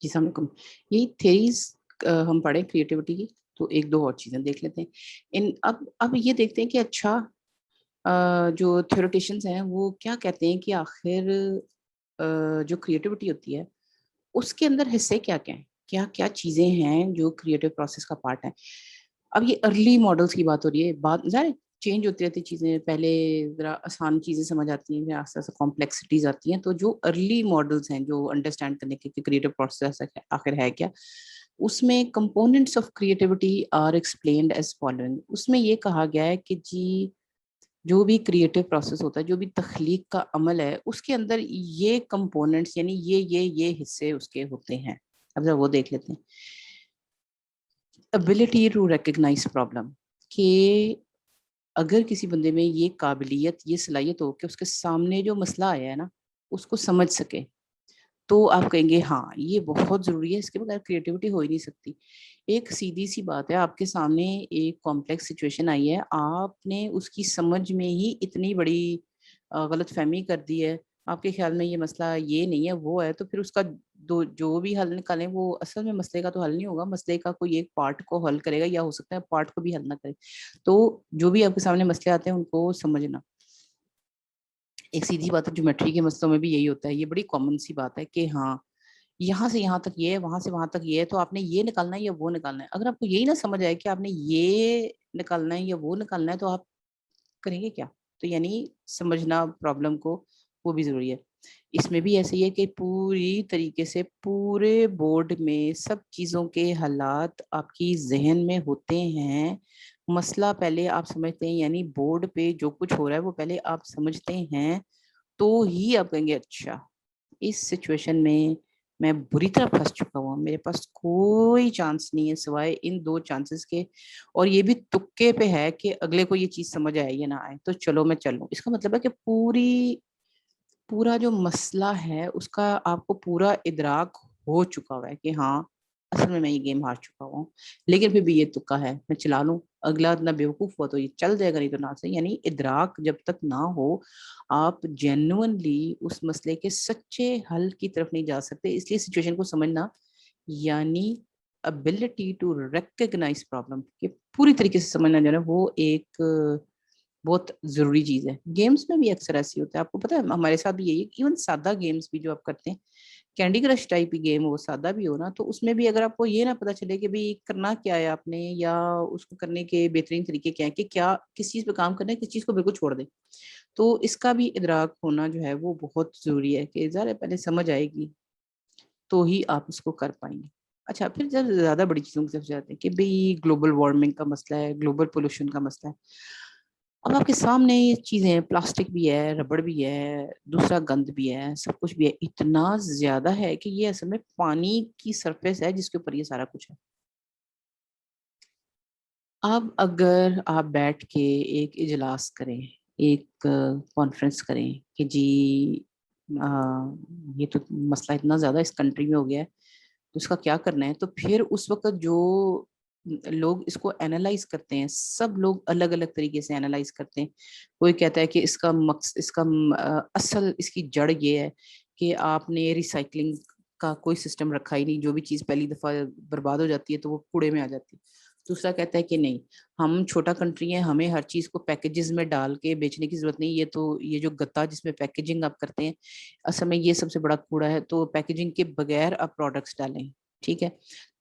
جی السلام علیکم. یہی تھیریز ہم پڑھیں کریٹیوٹی کی، تو ایک دو اور چیزیں دیکھ لیتے ہیں. اب یہ دیکھتے ہیں کہ اچھا جو تھیوریٹیشنز ہیں وہ کیا کہتے ہیں کہ آخر جو کریٹیوٹی ہوتی ہے اس کے اندر حصے کیا کیا ہیں، کیا کیا چیزیں ہیں جو کریٹو پروسیس کا پارٹ ہیں. اب یہ ارلی ماڈلس کی بات ہو رہی ہے، بات ظاہر چینج ہوتی رہتی چیزیں، پہلے ذرا آسان چیزیں سمجھ آتی ہیں، پھر آہستہ آہستہ کمپلیکسٹیز آتی ہیں. تو جو ارلی ماڈلس ہیں جو انڈرسٹینڈ کرنے کے کریٹو پروسیس آخر ہے کیا، اس میں components of creativity are explained as following. اس میں یہ کہا گیا ہے کہ جی جو بھی کریٹو پروسیس ہوتا ہے، جو بھی تخلیق کا عمل ہے، اس کے اندر یہ کمپوننٹس یعنی یہ حصے اس کے ہوتے ہیں. اب ذرا وہ دیکھ لیتے ہیں. ابیلٹی ٹو ریکگنائز پرابلم، کہ اگر کسی بندے میں یہ قابلیت، یہ صلاحیت ہو کہ اس کے سامنے جو مسئلہ آیا ہے نا اس کو سمجھ سکے، تو آپ کہیں گے ہاں یہ بہت ضروری ہے، اس کے بغیر کریٹیوٹی ہو ہی نہیں سکتی. ایک سیدھی سی بات ہے، آپ کے سامنے ایک کمپلیکس سچویشن آئی ہے، آپ نے اس کی سمجھ میں ہی اتنی بڑی غلط فہمی کر دی ہے، آپ کے خیال میں یہ مسئلہ یہ نہیں ہے وہ ہے، تو پھر اس کا جو بھی حل نکالیں وہ اصل میں مسئلے کا تو حل نہیں ہوگا، مسئلے کا کوئی ایک پارٹ کو حل کرے گا، یا ہو سکتا ہے پارٹ کو بھی حل نہ کرے. تو جو بھی آپ کے سامنے مسئلے آتے ہیں ان کو سمجھنا. ایک سیدھی بات ہے، جیومیٹری کے مسئلوں میں بھی یہی ہوتا ہے، یہ بڑی کامن سی بات ہے کہ ہاں یہاں سے یہاں تک یہ ہے، وہاں سے وہاں تک یہ ہے، تو آپ نے یہ نکالنا ہے یا وہ نکالنا ہے. اگر آپ کو یہی نہ سمجھ آئے کہ آپ نے یہ نکالنا ہے یا وہ نکالنا ہے تو آپ کریں گے کیا. تو یعنی سمجھنا پرابلم کو وہ بھی ضروری ہے. اس میں بھی ایسے ہی ہے کہ پوری طریقے سے پورے بورڈ میں سب چیزوں کے حالات آپ کی ذہن میں ہوتے ہیں. مسئلہ پہلے آپ سمجھتے ہیں، یعنی بورڈ پہ جو کچھ ہو رہا ہے وہ پہلے آپ سمجھتے ہیں، تو ہی آپ کہیں گے اچھا اس سچویشن میں بری طرح پھنس چکا ہوں، میرے پاس کوئی چانس نہیں ہے سوائے ان دو چانسز کے، اور یہ بھی تکے پہ ہے کہ اگلے کو یہ چیز سمجھ آئے یا نہ آئے، تو چلو میں چلوں. اس کا مطلب ہے کہ پورا جو مسئلہ ہے اس کا آپ کو پورا ادراک ہو چکا ہوا ہے کہ ہاں اصل میں یہ گیم ہار چکا ہوں، لیکن پھر بھی یہ تکا ہے، میں چلا لوں، اگلا اتنا بیوقوف ہوا تو یہ چل جائے گا نہیں تو نہ سے. یعنی ادراک جب تک نہ ہو آپ جینوئنلی اس مسئلے کے سچے حل کی طرف نہیں جا سکتے. اس لیے سچویشن کو سمجھنا یعنی ابیلٹی ٹو ریکگنائز پرابلم کہ پوری طریقے سے سمجھنا جو ہے وہ ایک بہت ضروری چیز ہے. گیمز میں بھی اکثر ایسی ہوتا ہے، آپ کو پتہ ہے ہمارے ساتھ بھی یہی، ایون سادہ گیمز بھی جو آپ کرتے ہیں، کینڈی کرش ٹائپ کی گیم وہ سادہ بھی ہو نا، تو اس میں بھی اگر آپ کو یہ نہ پتا چلے کہ بھئی کرنا کیا ہے آپ نے، یا اس کو کرنے کے بہترین طریقے کیا ہیں، کہ کیا کس چیز پہ کام کرنا ہے، کس چیز کو بالکل چھوڑ دیں، تو اس کا بھی ادراک ہونا جو ہے وہ بہت ضروری ہے کہ ظاہر ہے پہلے سمجھ آئے گی تو ہی آپ اس کو کر پائیں گے. اچھا پھر جب زیادہ بڑی چیزوں کی طرف جاتے ہیں کہ بھئی گلوبل وارمنگ کا مسئلہ ہے، گلوبل پولوشن کا مسئلہ ہے. اب آپ کے سامنے یہ چیزیں، پلاسٹک بھی ہے، ربڑ بھی ہے، دوسرا گند بھی ہے، سب کچھ بھی ہے، اتنا زیادہ ہے کہ یہ اصل میں پانی کی سرفیس ہے جس کے اوپر یہ سارا کچھ ہے. اب اگر آپ بیٹھ کے ایک اجلاس کریں، ایک کانفرنس کریں کہ جی یہ تو مسئلہ اتنا زیادہ اس کنٹری میں ہو گیا ہے تو اس کا کیا کرنا ہے، تو پھر اس وقت جو لوگ اس کو اینالائز کرتے ہیں، سب لوگ الگ الگ طریقے سے اینالائز کرتے ہیں. کوئی کہتا ہے کہ اس کا اصل اس کی جڑ یہ ہے کہ آپ نے ریسائکلنگ کا کوئی سسٹم رکھا ہی نہیں، جو بھی چیز پہلی دفعہ برباد ہو جاتی ہے تو وہ کوڑے میں آ جاتی ہے. دوسرا کہتا ہے کہ نہیں، ہم چھوٹا کنٹری ہیں، ہمیں ہر چیز کو پیکیجز میں ڈال کے بیچنے کی ضرورت نہیں، یہ جو گتا جس میں پیکیجنگ آپ کرتے ہیں اصل میں یہ سب سے بڑا کوڑا ہے، تو پیکیجنگ کے بغیر آپ پروڈکٹس ڈالیں. ٹھیک ہے.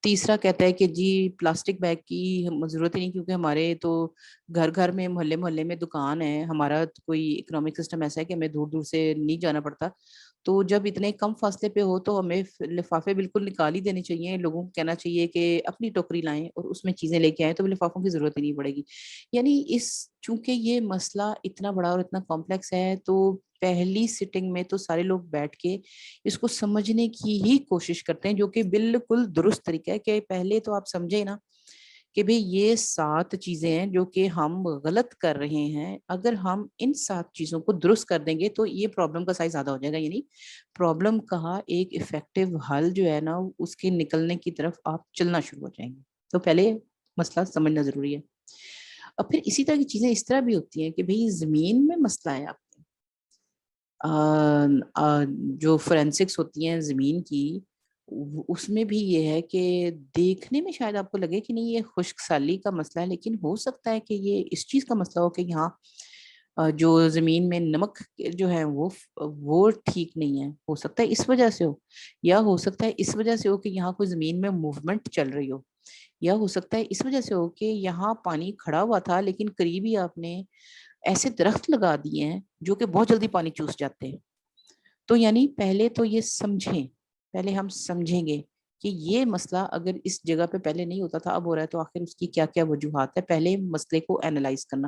تیسرا کہتا ہے کہ جی پلاسٹک بیگ کی ضرورت ہی نہیں، کیونکہ ہمارے تو گھر گھر میں محلے محلے میں دکان ہے، ہمارا کوئی اکنامک سسٹم ایسا ہے کہ ہمیں دور دور سے نہیں جانا پڑتا، تو جب اتنے کم فاصلے پہ ہو تو ہمیں لفافے بالکل نکال ہی دینے چاہیے، لوگوں کو کہنا چاہیے کہ اپنی ٹوکری لائیں اور اس میں چیزیں لے کے آئیں، تو لفافوں کی ضرورت ہی نہیں پڑے گی. یعنی چونکہ یہ مسئلہ اتنا بڑا اور اتنا کمپلیکس ہے، تو پہلی سٹنگ میں تو سارے لوگ بیٹھ کے اس کو سمجھنے کی ہی کوشش کرتے ہیں، جو کہ بالکل درست طریقہ ہے کہ پہلے تو آپ سمجھے نا کہ بھئی یہ 7 چیزیں ہیں جو کہ ہم غلط کر رہے ہیں، اگر ہم ان 7 چیزوں کو درست کر دیں گے تو یہ پرابلم کا سائز زیادہ ہو جائے گا. یعنی پرابلم کا ایک افیکٹو حل جو ہے نا اس کے نکلنے کی طرف آپ چلنا شروع ہو جائیں گے. تو پہلے مسئلہ سمجھنا ضروری ہے. اور پھر اسی طرح کی چیزیں اس طرح بھی ہوتی ہیں کہ بھئی زمین میں مسئلہ ہے، آپ جو فورینسکس ہوتی ہیں زمین کی، اس میں بھی یہ ہے کہ دیکھنے میں شاید آپ کو لگے کہ نہیں یہ خشک سالی کا مسئلہ ہے، لیکن ہو سکتا ہے کہ یہ اس چیز کا مسئلہ ہو کہ یہاں جو زمین میں نمک جو ہے وہ ٹھیک نہیں ہے، ہو سکتا ہے اس وجہ سے ہو، یا ہو سکتا ہے اس وجہ سے ہو کہ یہاں کوئی زمین میں موومنٹ چل رہی ہو، یا ہو سکتا ہے اس وجہ سے ہو کہ یہاں پانی کھڑا ہوا تھا لیکن قریب ہی آپ نے ایسے درخت لگا دیے ہیں جو کہ بہت جلدی پانی چوس جاتے ہیں۔ تو یعنی پہلے تو یہ سمجھیں، پہلے ہم سمجھیں گے کہ یہ مسئلہ اگر اس جگہ پہ پہلے نہیں ہوتا تھا اب ہو رہا ہے تو آخر اس کی کیا کیا وجوہات ہے، پہلے مسئلے کو اینالائز کرنا۔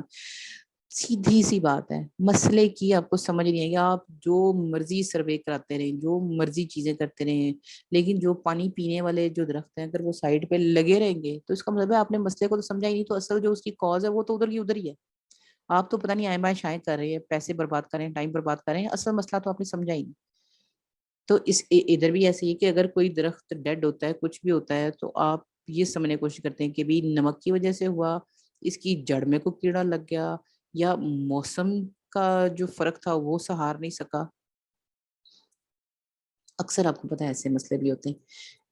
سیدھی سی بات ہے، مسئلے کی آپ کو سمجھ نہیں ہے کہ آپ جو مرضی سروے کراتے رہیں، جو مرضی چیزیں کرتے رہیں، لیکن جو پانی پینے والے جو درخت ہیں اگر وہ سائڈ پہ لگے رہیں گے تو اس کا مطلب ہے آپ نے مسئلے کو تو سمجھا ہی نہیں، تو اصل جو اس کی کاز ہے وہ تو ادھر کی ادھر ہی ہے۔ آپ تو پتہ نہیں آئیں بائیں شائیں کر رہے ہیں، پیسے برباد کر رہے ہیں، ٹائم برباد کر رہے ہیں، اصل مسئلہ تو آپ نے سمجھا ہی نہیں۔ تو اس ادھر بھی ایسے ہی کہ اگر کوئی درخت ڈیڈ ہوتا ہے، کچھ بھی ہوتا ہے، تو آپ یہ سمجھنے کی کوشش کرتے ہیں کہ بھی نمک کی وجہ سے ہوا، اس کی جڑ میں کوئی کیڑا لگ گیا، یا موسم کا جو فرق تھا وہ سہار نہیں سکا۔ اکثر آپ کو پتا ہے ایسے مسئلے بھی ہوتے ہیں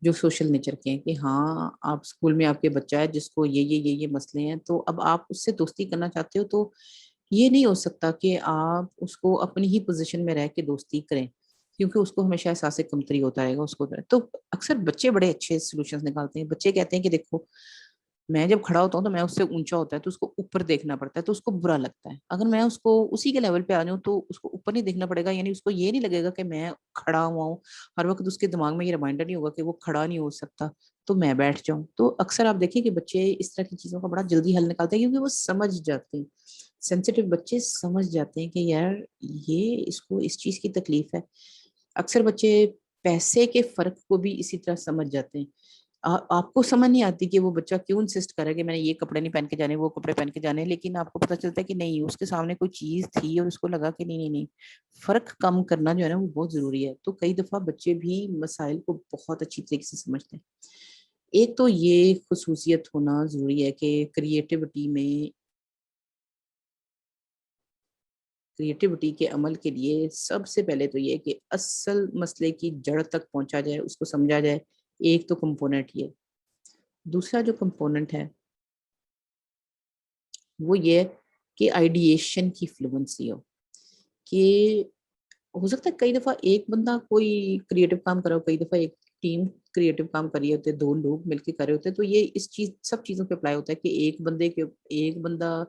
جو سوشل نیچر کے ہیں کہ ہاں آپ اسکول میں آپ کے بچہ ہے جس کو یہ مسئلے ہیں، تو اب آپ اس سے دوستی کرنا چاہتے ہو تو یہ نہیں ہو سکتا کہ آپ اس کو اپنی ہی پوزیشن میں رہ کے دوستی کریں، کیونکہ اس کو ہمیشہ احساس کمتری ہوتا رہے گا اس کو۔ تو اکثر بچے بڑے اچھے سولوشنز نکالتے ہیں، بچے کہتے ہیں کہ دیکھو میں جب کھڑا ہوتا ہوں تو میں اس سے اونچا ہوتا ہے تو اس کو اوپر دیکھنا پڑتا ہے تو اس کو برا لگتا ہے، اگر میں اس کو اسی کے لیول پہ آ جاؤں تو اس کو اوپر نہیں دیکھنا پڑے گا، یعنی اس کو یہ نہیں لگے گا کہ میں کھڑا ہوا ہوں، ہر وقت اس کے دماغ میں یہ ریمائنڈر نہیں ہوگا کہ وہ کھڑا نہیں ہو سکتا تو میں بیٹھ جاؤں۔ تو اکثر آپ دیکھیں کہ بچے اس طرح کی چیزوں کا بڑا جلدی حل نکالتے ہیں کیونکہ وہ سمجھ جاتے ہیں، سینسیٹیو بچے سمجھ جاتے ہیں کہ یار یہ اس کو اس چیز کی تکلیف ہے۔ اکثر بچے پیسے کے فرق کو بھی اسی طرح سمجھ جاتے ہیں۔ آپ کو سمجھ نہیں آتی کہ وہ بچہ کیوں انسسٹ کر رہا ہے کہ میں نے یہ کپڑے نہیں پہن کے جانے، وہ کپڑے پہن کے جانے، لیکن آپ کو پتا چلتا ہے کہ نہیں اس کے سامنے کوئی چیز تھی اور اس کو لگا کہ نہیں، فرق کم کرنا جو ہے نا وہ بہت ضروری ہے۔ تو کئی دفعہ بچے بھی مسائل کو بہت اچھی طریقے سے سمجھتے ہیں۔ ایک تو یہ خصوصیت ہونا ضروری ہے کہ کریٹیوٹی کے عمل کے لیے سب سے پہلے تو یہ کہ اصل مسئلے کی جڑ تک پہنچا جائے، اس کو سمجھا جائے۔ ایک تو کمپوننٹ یہ، دوسرا جو کمپوننٹ ہے وہ یہ کہ آئیڈیشن کی فلوئنسی ہو، کہ ہو سکتا ہے کئی دفعہ ایک بندہ کوئی کریٹو کام کر رہا ہو، کئی دفعہ ایک ٹیم کریٹو کام کر رہی ہوتے، دو لوگ مل کے کر رہے ہوتے، تو یہ اس چیز سب چیزوں پہ اپلائی ہوتا ہے کہ ایک بندہ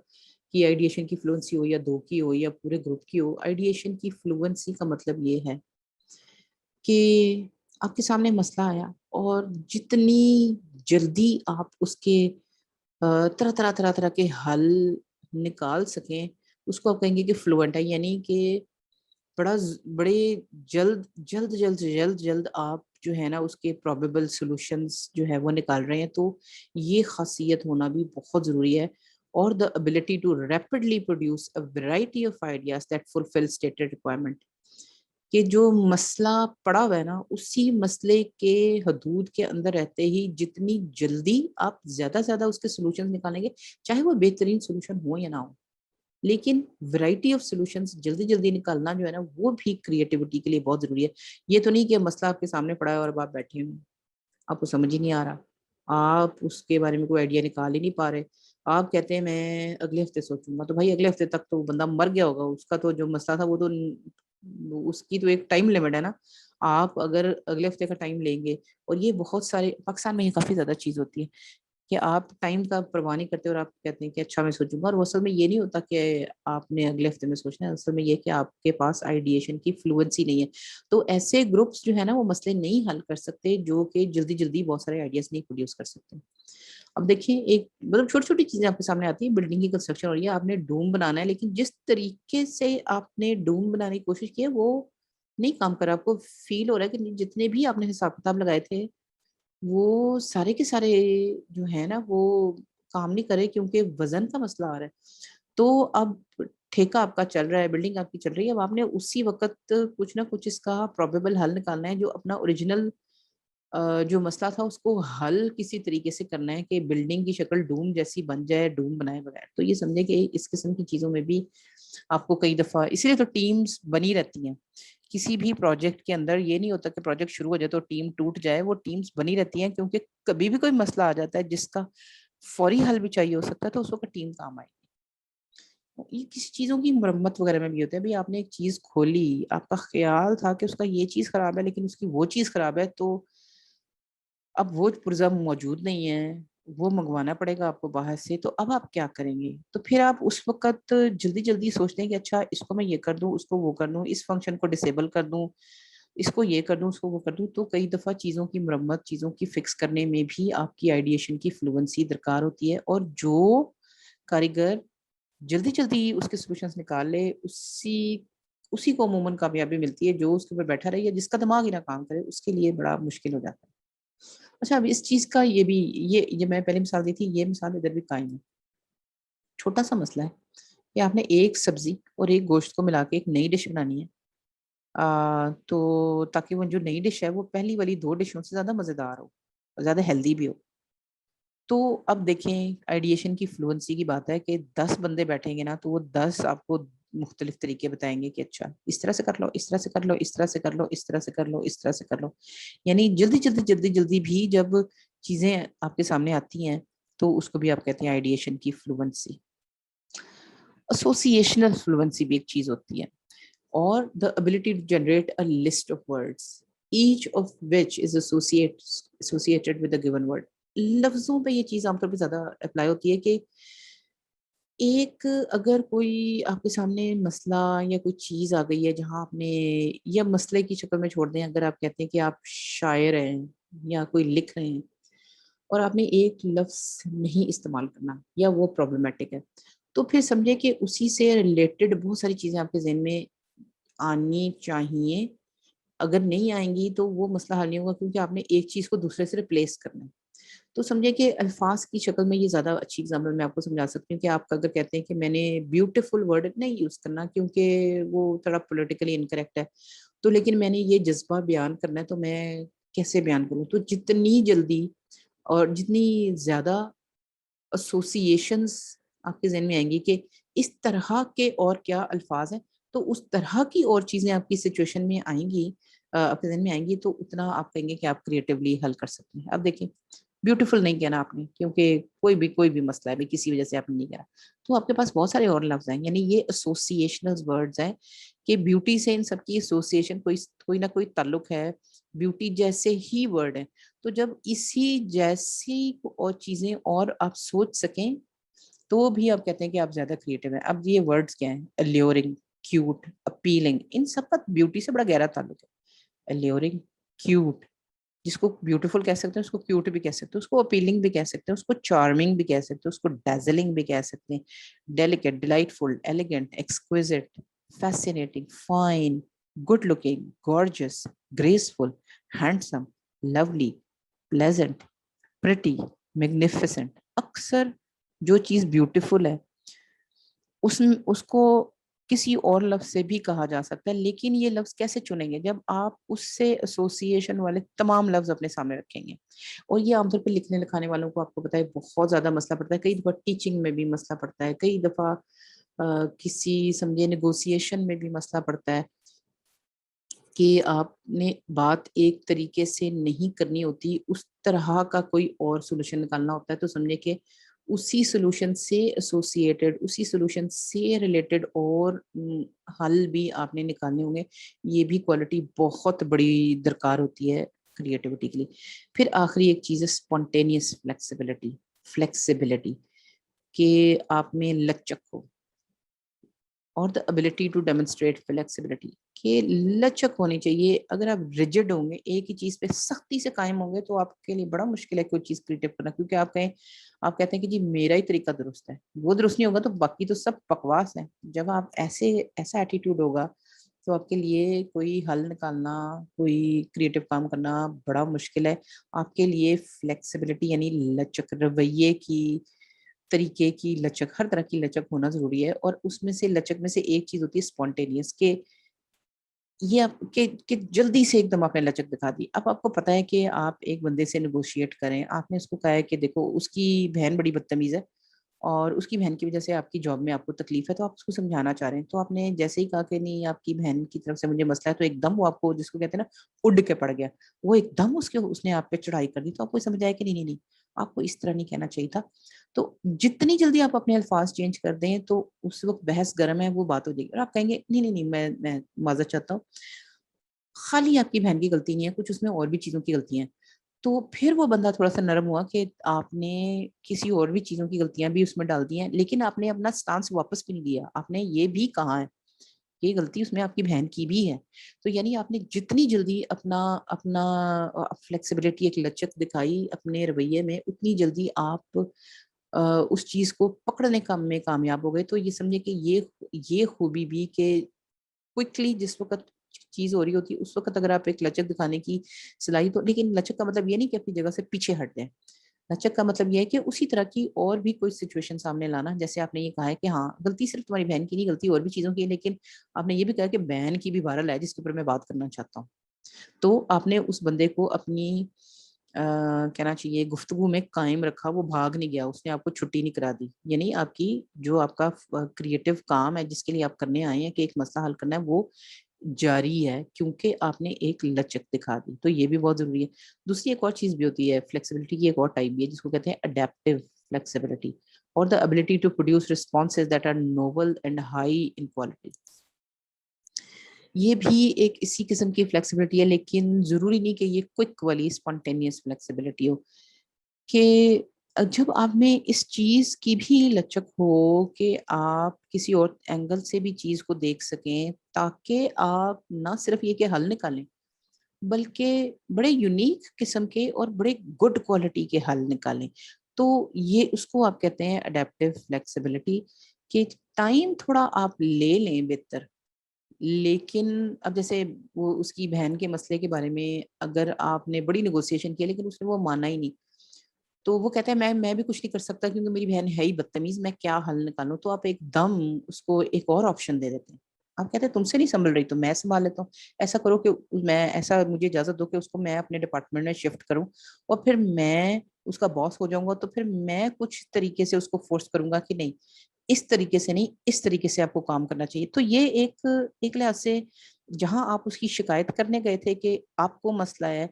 کی آئیڈیشن کی فلوئنسی ہو یا دو کی ہو یا پورے گروپ کی ہو۔ آئیڈیشن کی فلوئنسی کا مطلب یہ ہے کہ آپ کے سامنے مسئلہ آیا اور جتنی جلدی آپ اس کے طرح کے حل نکال سکیں اس کو آپ کہیں گے کہ فلوئنٹ ہے، یعنی کہ بڑے جلد آپ جو ہے نا اس کے پروبیبل سولوشنز جو ہے وہ نکال رہے ہیں۔ تو یہ خاصیت ہونا بھی بہت ضروری ہے، اور the ability to rapidly produce a variety of ideas that fulfill stated requirement، کہ جو مسئلہ پڑا ہوا ہے نا اسی مسئلے کے حدود کے اندر رہتے ہی جتنی جلدی آپ زیادہ سے زیادہ اس کے سولوشن نکالیں گے، چاہے وہ بہترین سولوشن ہو یا نہ ہو، لیکن ورائٹی آف سولوشنز جلدی نکالنا جو ہے نا وہ بھی کریٹیوٹی کے لیے بہت ضروری ہے۔ یہ تو نہیں کہ مسئلہ آپ کے سامنے پڑا ہے اور اب آپ بیٹھے ہوئے آپ کو سمجھ ہی نہیں آ رہا، آپ اس کے بارے میں کوئی آئیڈیا نکال ہی نہیں پا رہے، آپ کہتے ہیں میں اگلے ہفتے سوچوں گا، تو بھائی اگلے ہفتے تک تو وہ بندہ مر گیا ہوگا، اس کا تو جو مسئلہ تھا وہ تو اس کی تو ایک ٹائم لمٹ ہے نا۔ آپ اگر اگلے ہفتے کا ٹائم لیں گے، اور یہ بہت سارے پاکستان میں یہ کافی زیادہ چیز ہوتی ہے کہ آپ ٹائم کا پرواہ نہیں کرتے اور آپ کہتے ہیں کہ اچھا میں سوچوں گا، اور وہ اصل میں یہ نہیں ہوتا کہ آپ نے اگلے ہفتے میں سوچنا ہے، اصل میں یہ کہ آپ کے پاس آئیڈیشن کی فلوئنسی نہیں ہے۔ تو ایسے گروپس جو ہے نا وہ مسئلے نہیں حل کر سکتے جو کہ جلدی بہت سارے آئیڈیاز نہیں پروڈیوس کر سکتے۔ اب دیکھیں ایک مطلب چھوٹی چیزیں آپ کے سامنے آتی ہیں، بلڈنگ کی کنسٹرکشن ہو رہی ہے، آپ نے ڈوم بنانا ہے، لیکن جس طریقے سے آپ نے ڈوم بنانے کی کوشش کی ہے وہ نہیں کام کر رہا، آپ کو فیل ہو رہا ہے کہ جتنے بھی آپ نے حساب کتاب لگائے تھے وہ سارے کے سارے جو ہے نا وہ کام نہیں کرے کیونکہ وزن کا مسئلہ آ رہا ہے۔ تو اب ٹھیکہ آپ کا چل رہا ہے، بلڈنگ آپ کی چل رہی ہے، اب آپ نے اسی وقت کچھ نہ کچھ اس کا پروبیبل حل نکالنا ہے، جو اپنا اوریجنل جو مسئلہ تھا اس کو حل کسی طریقے سے کرنا ہے کہ بلڈنگ کی شکل ڈوم جیسی بن جائے ڈوم بنائے بغیر۔ تو یہ سمجھے کہ اس قسم کی چیزوں میں بھی آپ کو کئی دفعہ، اسی لیے تو ٹیمز بنی رہتی ہیں کسی بھی پروجیکٹ کے اندر یہ نہیں ہوتا کہ پروجیکٹ شروع ہو جائے تو ٹیم ٹوٹ جائے، وہ ٹیمز بنی رہتی ہیں، کیونکہ کبھی بھی کوئی مسئلہ آ جاتا ہے جس کا فوری حل بھی چاہیے ہو سکتا ہے، تو اس وقت ٹیم کام آئے گی۔ یہ کسی چیزوں کی مرمت وغیرہ میں بھی ہوتا ہے، بھئی آپ نے ایک چیز کھولی، آپ کا خیال تھا کہ اس کا یہ چیز خراب ہے لیکن اس کی وہ چیز خراب ہے، تو اب وہ پرزہ موجود نہیں ہے، وہ منگوانا پڑے گا آپ کو باہر سے، تو اب آپ کیا کریں گے؟ تو پھر آپ اس وقت جلدی جلدی سوچتے ہیں کہ اچھا اس کو میں یہ کر دوں، اس کو وہ کر دوں، اس فنکشن کو ڈسیبل کر دوں، اس کو یہ کر دوں، اس کو وہ کر دوں۔ تو کئی دفعہ چیزوں کی مرمت، چیزوں کی فکس کرنے میں بھی آپ کی آئیڈیشن کی فلوئنسی درکار ہوتی ہے، اور جو کاریگر جلدی جلدی اس کے سولوشنز نکال لے، اسی کو عموماً کامیابی ملتی ہے۔ جو اس کے اوپر بیٹھا رہے یا جس کا دماغ ہی نہ کام کرے، اس کے لیے بڑا مشکل ہو جاتا ہے۔ اچھا، اب اس چیز کا یہ بھی، یہ میں پہلے مثال دی تھی، یہ مثال ادھر بھی قائم ہے۔ چھوٹا سا مسئلہ ہے کہ آپ نے ایک سبزی اور ایک گوشت کو ملا کے ایک نئی ڈش بنانی ہے، تو تاکہ وہ جو نئی ڈش ہے وہ پہلی والی 2 ڈشوں سے زیادہ مزیدار ہو اور زیادہ ہیلدی بھی ہو۔ تو اب دیکھیں، آئیڈیشن کی فلوئنسی کی بات ہے کہ 10 بندے بیٹھیں گے نا، تو وہ 10 آپ کو مختلف طریقے بتائیں گے کہ اچھا اس طرح سے کر لو، اس طرح سے کر لو، اس طرح سے کر لو، اس طرح سے کر لو، اس طرح سے کر لو۔ یعنی جلدی جلدی جلدی جلدی بھی جب چیزیں آپ کے سامنے آتی ہیں تو اس کو بھی آپ کہتے ہیں آئیڈیشن کی فلوئنسی۔ ایسوسیشنل فلوئنسی بھی ایک چیز ہوتی ہے، اور the ability to generate a list of words each of which is associated with a given word۔ لفظوں پہ یہ چیز عام طور پہ زیادہ اپلائی ہوتی ہے کہ ایک اگر کوئی آپ کے سامنے مسئلہ یا کوئی چیز آ گئی ہے جہاں آپ نے، یا مسئلے کی شکل میں چھوڑ دیں، اگر آپ کہتے ہیں کہ آپ شاعر ہیں یا کوئی لکھ رہے ہیں اور آپ نے ایک لفظ نہیں استعمال کرنا یا وہ پرابلمٹک ہے، تو پھر سمجھے کہ اسی سے ریلیٹڈ بہت ساری چیزیں آپ کے ذہن میں آنی چاہیے۔ اگر نہیں آئیں گی تو وہ مسئلہ حل نہیں ہوگا، کیونکہ آپ نے ایک چیز کو دوسرے سے ریپلیس کرنا ہے۔ تو سمجھے کہ الفاظ کی شکل میں یہ زیادہ اچھی اگزامپل میں آپ کو سمجھا سکتی ہوں کہ آپ اگر کہتے ہیں کہ میں نے بیوٹیفل ورڈ نہیں یوز کرنا کیونکہ وہ تھوڑا پولیٹیکلی انکریکٹ ہے، تو لیکن میں نے یہ جذبہ بیان کرنا ہے، تو میں کیسے بیان کروں؟ تو جتنی جلدی اور جتنی زیادہ ایسوسیشنز آپ کے ذہن میں آئیں گی کہ اس طرح کے اور کیا الفاظ ہیں، تو اس طرح کی اور چیزیں آپ کی سچویشن میں آئیں گی، آپ کے ذہن میں آئیں گی، تو اتنا آپ کہیں گے کہ آپ کریٹیولی حل کر سکتے ہیں۔ اب دیکھیں، بیوٹیفل نہیں کہنا آپ نے کیونکہ کوئی بھی مسئلہ ہے کسی وجہ سے آپ نے نہیں کہا، تو آپ کے پاس بہت سارے اور لفظ ہیں، یعنی یہ ایسوسیشنل ورڈز ہیں کہ بیوٹی سے ان سب کی ایسوسیشن کوئی نہ کوئی تعلق ہے، بیوٹی جیسے ہی ورڈ ہے، تو جب اسی جیسی اور چیزیں اور آپ سوچ سکیں تو بھی آپ کہتے ہیں کہ آپ زیادہ کریٹو ہیں۔ اب یہ ورڈز کیا ہیں؟ الیورنگ، کیوٹ، اپیلنگ، ان سب کا بیوٹی سے بڑا گہرا تعلق ہے۔ الیورنگ، کیوٹ، جس کو بیوٹیفل کہہ سکتے ہیں، اس کو کیوٹ بھی کہہ سکتے ہیں، اس کو اپیلنگ بھی کہہ سکتے ہیں، اس کو چارمنگ بھی کہہ سکتے ہیں، اس کو ڈیزلنگ بھی کہہ سکتے ہیں، delicate, delightful, elegant, exquisite, fascinating, fine, good looking, gorgeous, graceful, handsome, lovely, pleasant, pretty, magnificent. اکثر جو چیز بیوٹیفل ہے اس کو کسی اور لفظ سے بھی کہا جا سکتا ہے، لیکن یہ لفظ کیسے چنیں گے؟ جب آپ اس سے ایسوسیشن والے تمام لفظ اپنے سامنے رکھیں گے، اور یہ عام طور پہ لکھنے لکھانے والوں کو آپ کو پتا ہے بہت زیادہ مسئلہ پڑتا ہے، کئی دفعہ ٹیچنگ میں بھی مسئلہ پڑتا ہے، کئی دفعہ کسی سمجھے نیگوسیشن میں بھی مسئلہ پڑتا ہے کہ آپ نے بات ایک طریقے سے نہیں کرنی ہوتی، اس طرح کا کوئی اور سولوشن نکالنا ہوتا ہے، تو سمجھے کہ اسی سولوشن سے ایسوسیٹڈ، اسی سولوشن سے ریلیٹڈ اور حل بھی آپ نے نکالنے ہوں گے۔ یہ بھی کوالٹی بہت بڑی درکار ہوتی ہے کریٹیوٹی کے لیے۔ پھر آخری ایک چیز ہے اسپونٹینیس فلیکسیبلٹی، فلیکسیبلٹی، کہ آپ میں لچک ہو، اور the ability to demonstrate flexibility، کہ لچک ہونی چاہیے۔ اگر آپ ریجڈ ہوں گے، ایک ہی چیز پہ سختی سے قائم ہوں گے، تو آپ کے لیے بڑا مشکل ہے کوئی چیز کریٹو کرنا، کیونکہ آپ کہتے ہیں کہ جی میرا ہی طریقہ درست ہے، وہ درست نہیں ہوگا تو باقی تو سب بکواس ہے۔ جب آپ ایسا ایٹیٹیوڈ ہوگا تو آپ کے لیے کوئی حل نکالنا، کوئی کریٹو کام کرنا بڑا مشکل ہے۔ آپ کے لیے فلیکسیبلٹی یعنی لچک، رویے کی، طریقے کی لچک، ہر طرح کی لچک ہونا ضروری ہے، اور اس میں سے لچک میں سے ایک چیز ہوتی ہے اسپونٹینیس، کہ یہ آپ کہ جلدی سے ایک دم آپ نے لچک دکھا دی۔ اب آپ کو پتا ہے کہ آپ ایک بندے سے نیگوشیٹ کریں، آپ نے اس کو کہا ہے کہ دیکھو اس کی بہن بڑی بدتمیز ہے اور اس کی بہن کی وجہ سے آپ کی جاب میں آپ کو تکلیف ہے تو آپ اس کو سمجھانا چاہ رہے ہیں, تو آپ نے جیسے ہی کہا کہ نہیں آپ کی بہن کی طرف سے مجھے مسئلہ ہے, تو ایک دم وہ آپ کو جس کو کہتے ہیں نا اڑ کے پڑ گیا, وہ ایک دم اس نے آپ پہ چڑھائی کر دی, تو آپ کو سمجھ آیا کہ نہیں نہیں نہیں آپ کو اس طرح نہیں کہنا چاہیے تھا. تو جتنی جلدی آپ اپنے الفاظ چینج کر دیں تو اس وقت بحث گرم ہے وہ بات ہو جائے گی, اور آپ کہیں گے نہیں نہیں نہیں میں معذرت چاہتا ہوں, خالی آپ کی بہن کی غلطی نہیں ہے, کچھ اس میں اور بھی چیزوں کی غلطیاں ہیں. تو پھر وہ بندہ تھوڑا سا نرم ہوا کہ آپ نے کسی اور بھی چیزوں کی غلطیاں بھی اس میں ڈال دی ہیں, لیکن آپ نے اپنا سٹانس واپس بھی نہیں دیا, آپ نے یہ بھی کہا ہے یہ غلطی اس میں آپ کی بہن کی بھی ہے. تو یعنی آپ نے جتنی جلدی اپنا اپنا فلیکسیبلٹی ایک لچک دکھائی اپنے رویے میں, اتنی جلدی آپ اس چیز کو پکڑنے کا میں کامیاب ہو گئے. تو یہ سمجھے کہ یہ خوبی بھی کہ کوئکلی جس وقت چیز ہو رہی ہوتی ہے اس وقت اگر آپ ایک لچک دکھانے کی صلاحیت ہو, لیکن لچک کا مطلب یہ نہیں کہ اپنی جگہ سے پیچھے ہٹ دیں, لچک کا مطلب یہ ہے کہ اسی طرح کی اور بھی کوئی سچویشن سامنے لانا. جیسے آپ نے یہ کہا ہے کہ ہاں غلطی صرف تمہاری بہن کی نہیں, غلطی اور بھی چیزوں کی ہے, لیکن آپ نے یہ بھی کہا کہ بہن کی بھی بہرحال ہے جس کے اوپر میں بات کرنا چاہتا ہوں. تو آپ نے اس بندے کو اپنی کہنا چاہیے گفتگو میں قائم رکھا, وہ بھاگ نہیں گیا, اس نے آپ کو چھٹی نہیں کرا دی. یعنی آپ کی جو آپ کا کریٹو کام ہے جس کے لیے آپ کرنے آئے ہیں کہ ایک مسئلہ حل کرنا ہے وہ جاری ہے, کیونکہ آپ نے ایک لچک دکھا دی. تو یہ بھی بہت ضروری ہے. دوسری ایک اور چیز بھی ہوتی ہے فلیکسیبلٹی کی, ایک اور ٹائپ بھی ہے جس کو کہتے ہیں اڈیپٹیو فلیکسیبلٹی, اور the ability to produce responses that are novel and high in quality. یہ بھی ایک اسی قسم کی فلیکسیبلٹی ہے, لیکن ضروری نہیں کہ یہ کوئک والی اسپونٹینیس فلیکسیبلٹی ہو, کہ جب آپ میں اس چیز کی بھی لچک ہو کہ آپ کسی اور اینگل سے بھی چیز کو دیکھ سکیں, تاکہ آپ نہ صرف یہ کہ حل نکالیں بلکہ بڑے یونیک قسم کے اور بڑے گڈ کوالٹی کے حل نکالیں. تو یہ اس کو آپ کہتے ہیں اڈیپٹیو فلیکسیبلٹی, کہ ٹائم تھوڑا آپ لے لیں بہتر. لیکن اب جیسے وہ اس کی بہن کے مسئلے کے بارے میں اگر آپ نے بڑی نیگوسیشن کی لیکن اس نے وہ مانا ہی نہیں, تو وہ کہتا ہے میں بھی کچھ نہیں کر سکتا کیونکہ میری بہن ہے ہی بدتمیز, میں کیا حل نکالوں. تو آپ ایک دم اس کو ایک اور آپشن دے دیتے ہیں, آپ کہتے ہیں تم سے نہیں سنبھل رہی تو میں سنبھال لیتا ہوں, ایسا کرو کہ مجھے اجازت دو کہ اس کو میں اپنے ڈپارٹمنٹ میں شفٹ کروں, اور پھر میں اس کا باس ہو جاؤں گا, تو پھر میں کچھ طریقے سے اس کو فورس کروں گا کہ نہیں اس طریقے سے نہیں, اس طریقے سے آپ کو کام کرنا چاہیے. تو یہ ایک لحاظ سے جہاں آپ اس کی شکایت کرنے گئے تھے کہ آپ کو مسئلہ ہے,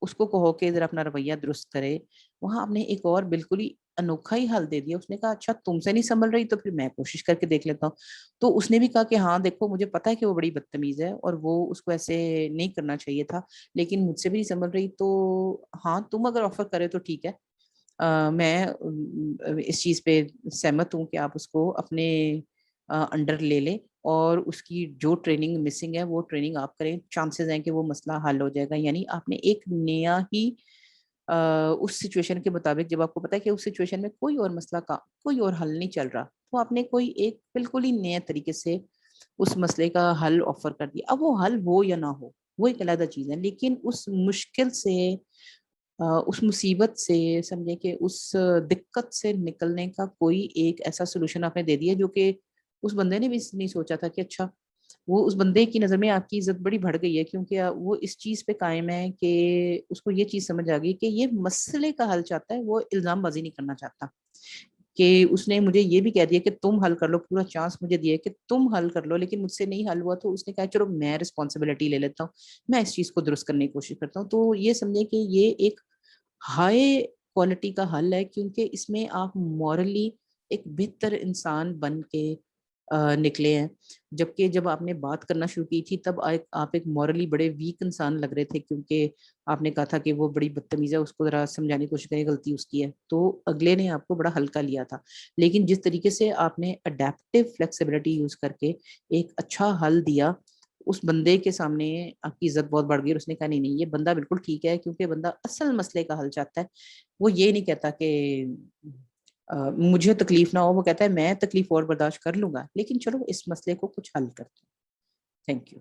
اس کو کہو کہ ذرا اپنا رویہ درست کرے, وہاں آپ نے ایک اور بالکل ہی انوکھا ہی حل دے دیا. اس نے کہا اچھا تم سے نہیں سنبھل رہی تو پھر میں کوشش کر کے دیکھ لیتا ہوں. تو اس نے بھی کہا کہ ہاں دیکھو مجھے پتا ہے کہ وہ بڑی بدتمیز ہے اور وہ اس کو ایسے نہیں کرنا چاہیے تھا, لیکن مجھ سے بھی نہیں سنبھل رہی, تو ہاں تم اگر آفر کرے تو ٹھیک ہے, میں اس چیز پہ سہمت ہوں کہ آپ اس کو اپنے انڈر لے لیں, اور اس کی جو ٹریننگ مسنگ ہے وہ ٹریننگ آپ کریں, چانسز ہیں کہ وہ مسئلہ حل ہو جائے گا. یعنی آپ نے ایک نیا ہی اس سچویشن کے مطابق, جب آپ کو پتا ہے کہ اس سچویشن میں کوئی اور مسئلہ کا کوئی اور حل نہیں چل رہا, تو آپ نے کوئی ایک بالکل ہی نئے طریقے سے اس مسئلے کا حل آفر کر دیا. اب وہ حل ہو یا نہ ہو وہ ایک علیحدہ چیز ہے, لیکن اس مشکل سے اس مصیبت سے سمجھے کہ اس دقت سے نکلنے کا کوئی ایک ایسا سولوشن آپ نے دے دیا جو کہ اس بندے نے بھی نہیں سوچا تھا. کہ اچھا وہ اس بندے کی نظر میں آپ کی عزت بڑی بڑھ گئی ہے, کیونکہ وہ اس چیز پہ قائم ہے کہ اس کو یہ چیز سمجھ آ گئی کہ یہ مسئلے کا حل چاہتا ہے, وہ الزام بازی نہیں کرنا چاہتا. کہ اس نے مجھے یہ بھی کہہ دیا کہ تم حل کر لو, پورا چانس مجھے دیا کہ تم حل کر لو, لیکن مجھ سے نہیں حل ہوا, تو اس نے کہا چلو میں رسپانسبلٹی لے لیتا ہوں, میں اس چیز کو درست کرنے کی کوشش کرتا ہوں. تو یہ سمجھے کہ یہ ایک ہائی کوالٹی کا حل ہے, کیونکہ اس میں آپ مورلی ایک بہتر انسان بن کے نکلے ہیں. جبکہ جب آپ نے بات کرنا شروع کی تھی تب آپ ایک مورلی بڑے ویک انسان لگ رہے تھے, کیونکہ آپ نے کہا تھا کہ وہ بڑی بدتمیز ہے, اس کو ذرا سمجھانے کی کوشش کریں, غلطی اس کی ہے. تو اگلے نے آپ کو بڑا ہلکا لیا تھا, لیکن جس طریقے سے آپ نے اڈیپٹیو فلیکسیبلٹی یوز کر کے ایک اچھا حل دیا, اس بندے کے سامنے آپ کی عزت بہت بڑھ گئی. اور اس نے کہا نہیں نہیں یہ بندہ بالکل ٹھیک ہے, کیونکہ بندہ اصل مسئلے کا حل چاہتا ہے. وہ یہ نہیں کہتا کہ مجھے تکلیف نہ ہو, وہ کہتا ہے میں تکلیف اور برداشت کر لوں گا, لیکن چلو اس مسئلے کو کچھ حل کرتے ہیں. Thank you.